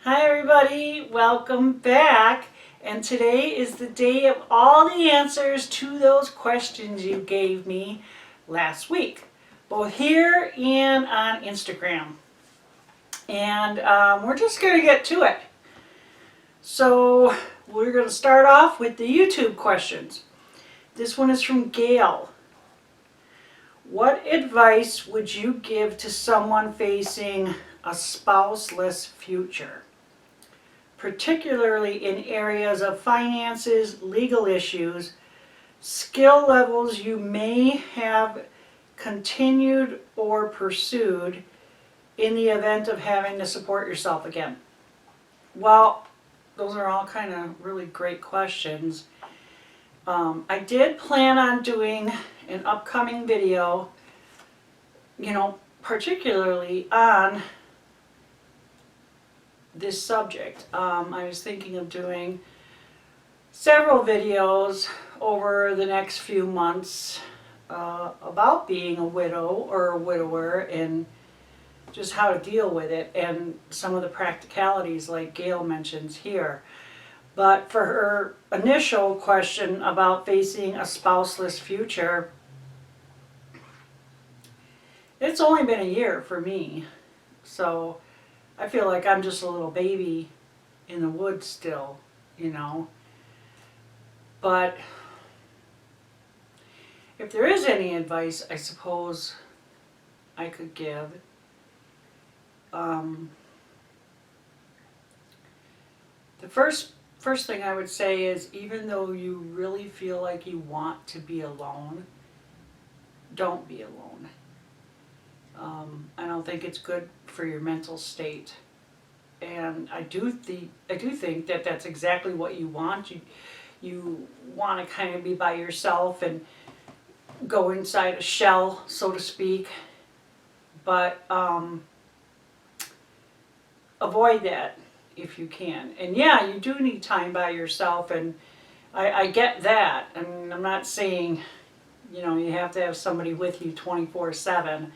Hi everybody, welcome back. And today is the day of all the answers to those questions you gave me last week, both here and on Instagram. And we're just going to get to it. So we're going to start off with the YouTube questions. This one is from Gail. What advice would you give to someone facing a spouseless future, particularly in areas of finances, legal issues, skill levels you may have continued or pursued in the event of having to support yourself again? Well, those are all kind of really great questions. I did plan on doing an upcoming video, particularly on this subject. I was thinking of doing several videos over the next few months about being a widow or a widower and just how to deal with it and some of the practicalities like Gail mentions here. But for her initial question about facing a spouseless future, it's only been a year for me, so I feel like I'm just a little baby in the woods still, But if there is any advice I suppose I could give, the first thing I would say is, even though you really feel like you want to be alone, don't be alone. I don't think it's good for your mental state, and I do think that that's exactly what you want. You want to kind of be by yourself and go inside a shell, so to speak, but avoid that if you can. And yeah, you do need time by yourself, and I get that. I mean, I'm not saying, you have to have somebody with you 24/7.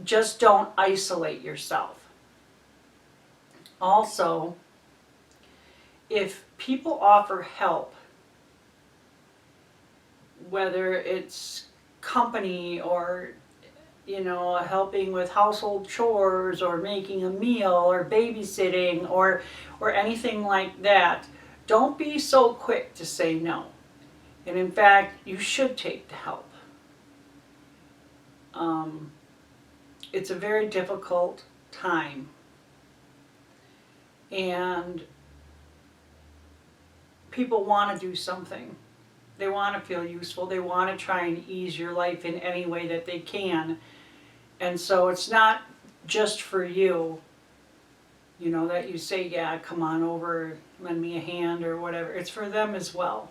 Just don't isolate yourself. Also, if people offer help, whether it's company or helping with household chores or making a meal or babysitting or anything like that, don't be so quick to say no. And in fact, you should take the help. It's a very difficult time, and people want to do something. They want to feel useful. They want to try and ease your life in any way that they can. And so it's not just for you, that you say, yeah, come on over, lend me a hand or whatever. It's for them as well,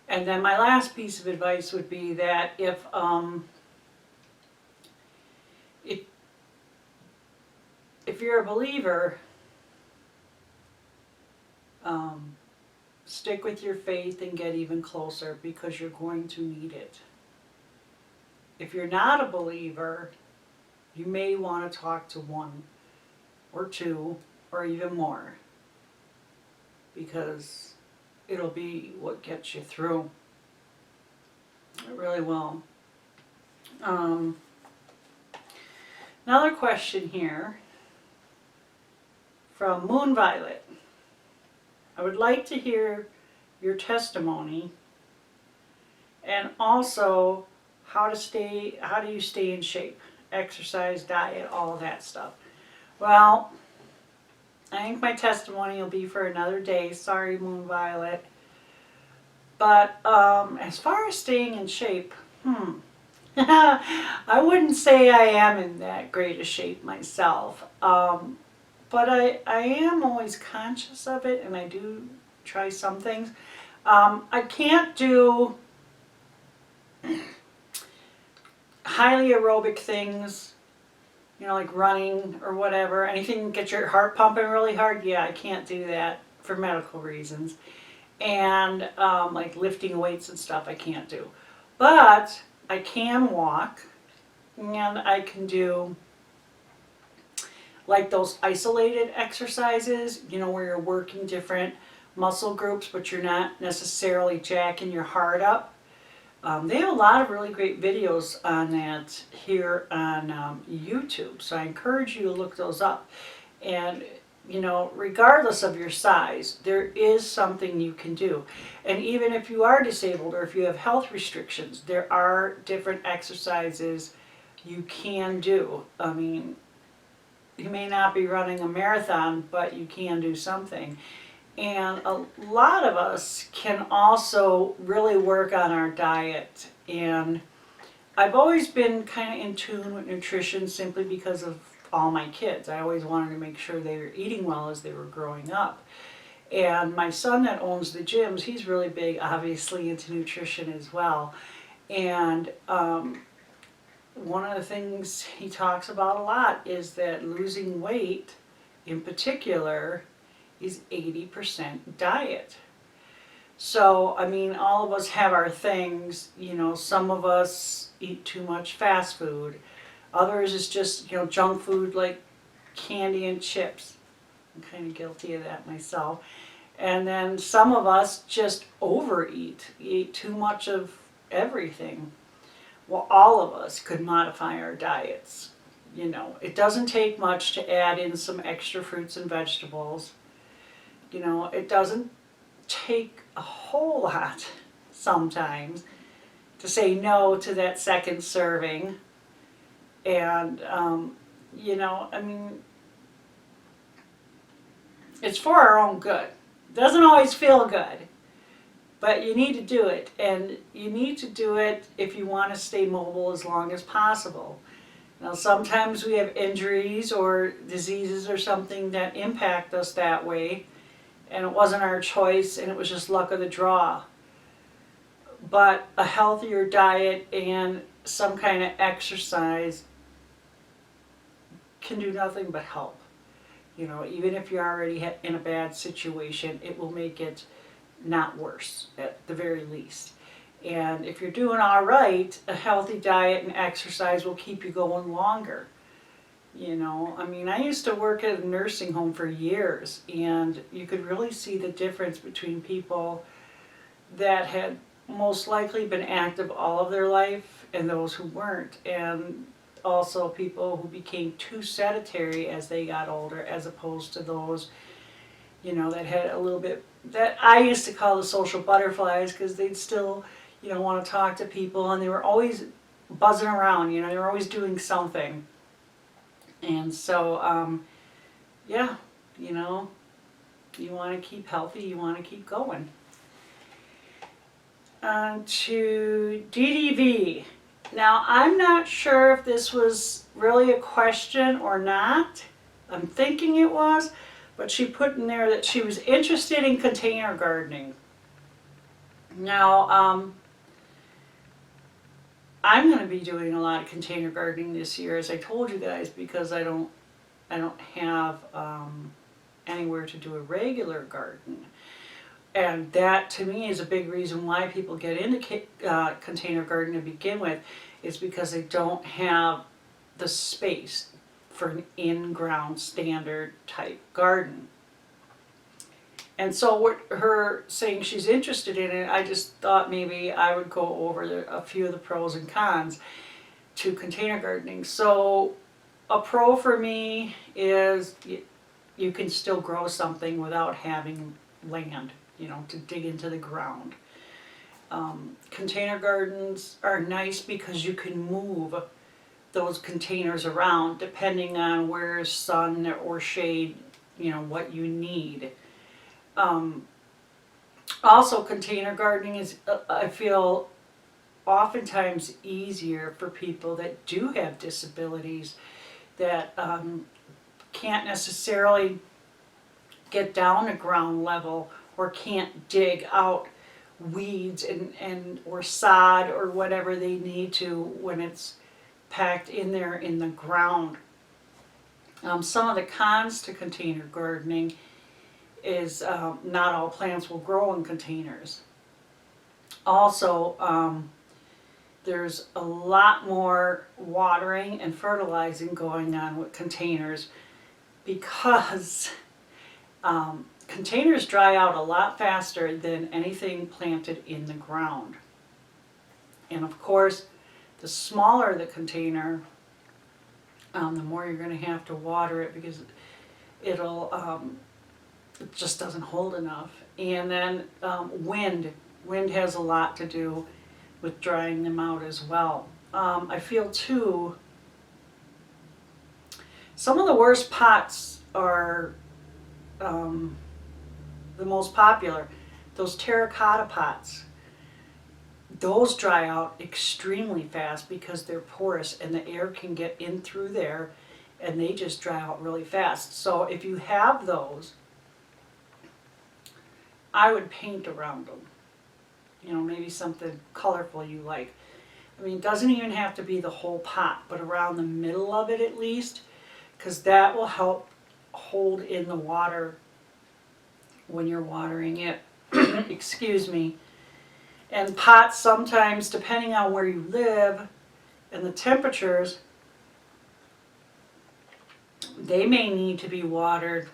And then my last piece of advice would be that if you're a believer, stick with your faith and get even closer, because you're going to need it. If you're not a believer, you may want to talk to one or two or even more, because it'll be what gets you through. It really will. Another question here from Moon Violet. I would like to hear your testimony, and also how do you stay in shape, exercise, diet, all that stuff. Well, I think my testimony will be for another day. Sorry, Moon Violet. But as far as staying in shape, I wouldn't say I am in that great a shape myself. But I am always conscious of it, and I do try some things. I can't do highly aerobic things, like running or whatever. Anything that gets your heart pumping really hard, yeah, I can't do that for medical reasons. And like lifting weights and stuff, I can't do. But I can walk, And I can do like those isolated exercises, you know, where you're working different muscle groups, but you're not necessarily jacking your heart up. They have a lot of really great videos on that here on YouTube, so I encourage you to look those up. And you know, regardless of your size, there is something you can do. And even if you are disabled or if you have health restrictions, there are different exercises you can do. I mean, you may not be running a marathon, but you can do something. And a lot of us can also really work on our diet. And I've always been kind of in tune with nutrition simply because of all my kids. I always wanted to make sure they were eating well as they were growing up. And my son that owns the gyms, he's really big, obviously, into nutrition as well. And one of the things he talks about a lot is that losing weight, in particular, is 80% diet. So, I mean, all of us have our things. You know, some of us eat too much fast food. Others is just, you know, junk food like candy and chips. I'm kind of guilty of that myself. And then some of us just overeat, eat too much of everything. Well, all of us could modify our diets. You know, it doesn't take much to add in some extra fruits and vegetables. You know, it doesn't take a whole lot sometimes to say no to that second serving. And, you know, I mean, it's for our own good. It doesn't always feel good, but you need to do it. And you need to do it if you want to stay mobile as long as possible. Now, sometimes we have injuries or diseases or something that impact us that way, and it wasn't our choice, and it was just luck of the draw. But a healthier diet and some kind of exercise can do nothing but help. You know, even if you're already in a bad situation, it will make it not worse at the very least. And if you're doing all right, a healthy diet and exercise will keep you going longer. You know, I mean, I used to work at a nursing home for years, and you could really see the difference between people that had most likely been active all of their life and those who weren't. And also people who became too sedentary as they got older, as opposed to those, you know, that had a little bit, that I used to call the social butterflies, because they'd still, you know, want to talk to people, and they were always buzzing around, you know, they were always doing something. And so, yeah, you know, you want to keep healthy, you want to keep going. On to DDV. Now, I'm not sure if this was really a question or not. I'm thinking it was, but she put in there that she was interested in container gardening. Now, I'm going to be doing a lot of container gardening this year, as I told you guys, because I don't have anywhere to do a regular garden. And that, to me, is a big reason why people get into container gardening to begin with, is because they don't have the space for an in-ground standard type garden. And so what her saying she's interested in it, I just thought maybe I would go over a few of the pros and cons to container gardening. So a pro for me is you can still grow something without having land, you know, to dig into the ground. Container gardens are nice because you can move those containers around depending on where's sun or shade, you know, what you need. Also, container gardening is, I feel, oftentimes easier for people that do have disabilities, that can't necessarily get down to ground level, or can't dig out weeds and or sod or whatever they need to when it's packed in there in the ground. Some of the cons to container gardening is not all plants will grow in containers. Also, there's a lot more watering and fertilizing going on with containers because containers dry out a lot faster than anything planted in the ground. And of course, the smaller the container, the more you're going to have to water it because it just doesn't hold enough. And then wind has a lot to do with drying them out as well. I feel too, some of the worst pots are the most popular. Those terracotta pots, those dry out extremely fast because they're porous and the air can get in through there and they just dry out really fast. So if you have those, I would paint around them. You know, maybe something colorful you like. I mean, it doesn't even have to be the whole pot, but around the middle of it at least, because that will help hold in the water when you're watering it. Excuse me. And pots sometimes, depending on where you live and the temperatures, they may need to be watered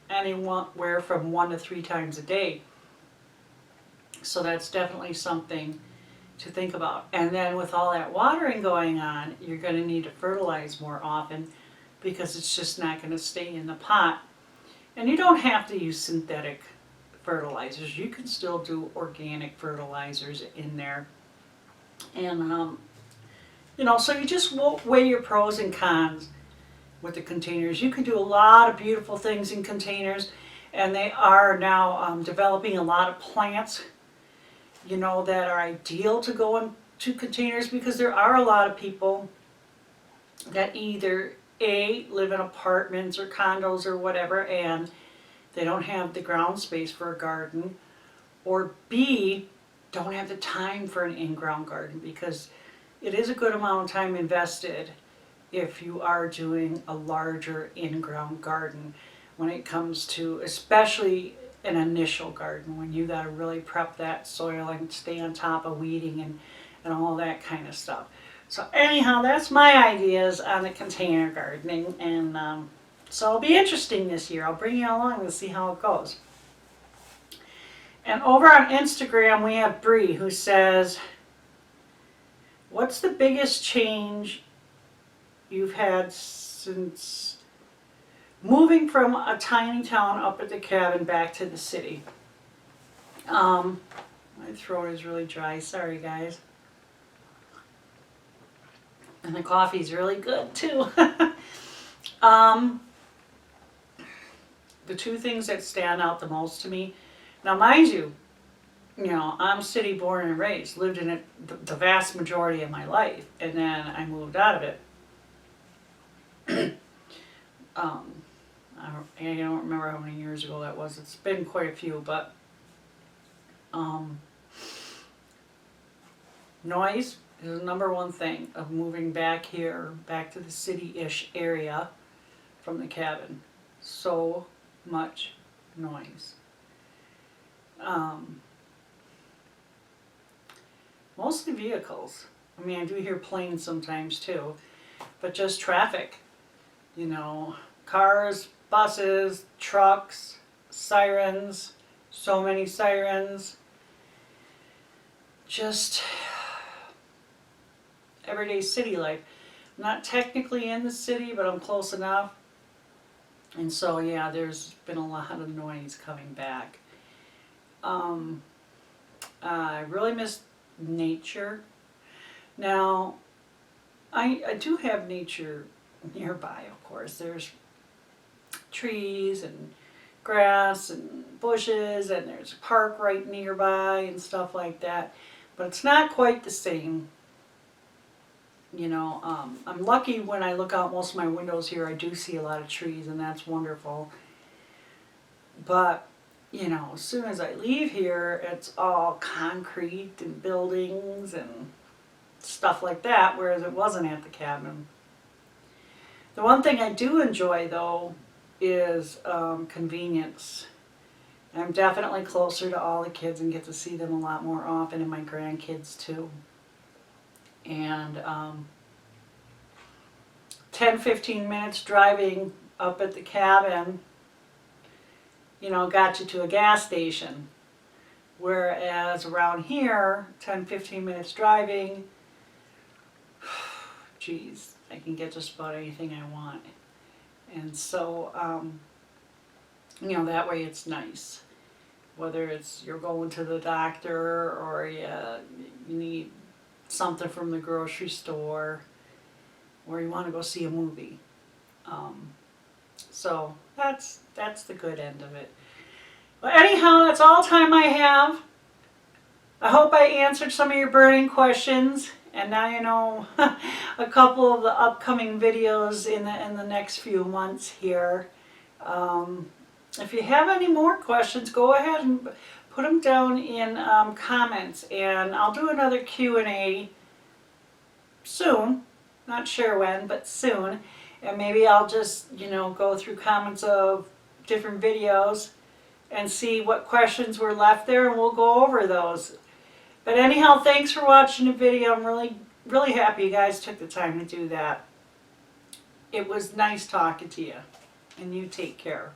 anywhere from 1 to 3 times a day. So that's definitely something to think about. And then with all that watering going on, you're going to need to fertilize more often because it's just not going to stay in the pot. And you don't have to use synthetic fertilizers. You can still do organic fertilizers in there. And, you know, so you just weigh your pros and cons with the containers. You can do a lot of beautiful things in containers, and they are now developing a lot of plants, you know, that are ideal to go into containers because there are a lot of people that either A, live in apartments or condos or whatever, and they don't have the ground space for a garden, or B, don't have the time for an in-ground garden because it is a good amount of time invested if you are doing a larger in-ground garden when it comes to, especially an initial garden, when you got to really prep that soil and stay on top of weeding and all that kind of stuff. So anyhow, that's my ideas on the container gardening, and so it'll be interesting this year. I'll bring you along to see how it goes. And over on Instagram, we have Bree who says, what's the biggest change you've had since moving from a tiny town up at the cabin back to the city? My throat is really dry. Sorry, guys. And the coffee's really good, too. The two things that stand out the most to me, now mind you, I'm city born and raised, lived in it the vast majority of my life, and then I moved out of it. I don't remember how many years ago that was. It's been quite a few, but noise is the number one thing of moving back here, back to the city-ish area from the cabin. So much noise. Mostly vehicles. I mean, I do hear planes sometimes too, but just traffic. Cars, buses, trucks, sirens, so many sirens. Just everyday city life. I'm not technically in the city, but I'm close enough. And so, yeah, there's been a lot of noise coming back. I really miss nature. Now, I do have nature nearby, of course. There's trees and grass and bushes, and there's a park right nearby and stuff like that. But it's not quite the same. I'm lucky when I look out most of my windows here, I do see a lot of trees, and that's wonderful. But, as soon as I leave here, it's all concrete and buildings and stuff like that, whereas it wasn't at the cabin. The one thing I do enjoy, though, is convenience. I'm definitely closer to all the kids and get to see them a lot more often, and my grandkids too. And 10-15 minutes driving up at the cabin, you know, got you to a gas station. Whereas around here, 10-15 minutes driving, geez, I can get just about anything I want. And so, you know, that way it's nice. Whether it's you're going to the doctor or you need something from the grocery store or you want to go see a movie. So that's the good end of it. Well, anyhow, that's all time I have. I hope I answered some of your burning questions, and now you know a couple of the upcoming videos in the next few months here. If you have any more questions, go ahead and put them down in comments, and I'll do another Q&A soon. Not sure when, but soon. And maybe I'll just, you know, go through comments of different videos and see what questions were left there, and we'll go over those. But anyhow, thanks for watching the video. I'm really happy you guys took the time to do that. It was nice talking to you, and you take care.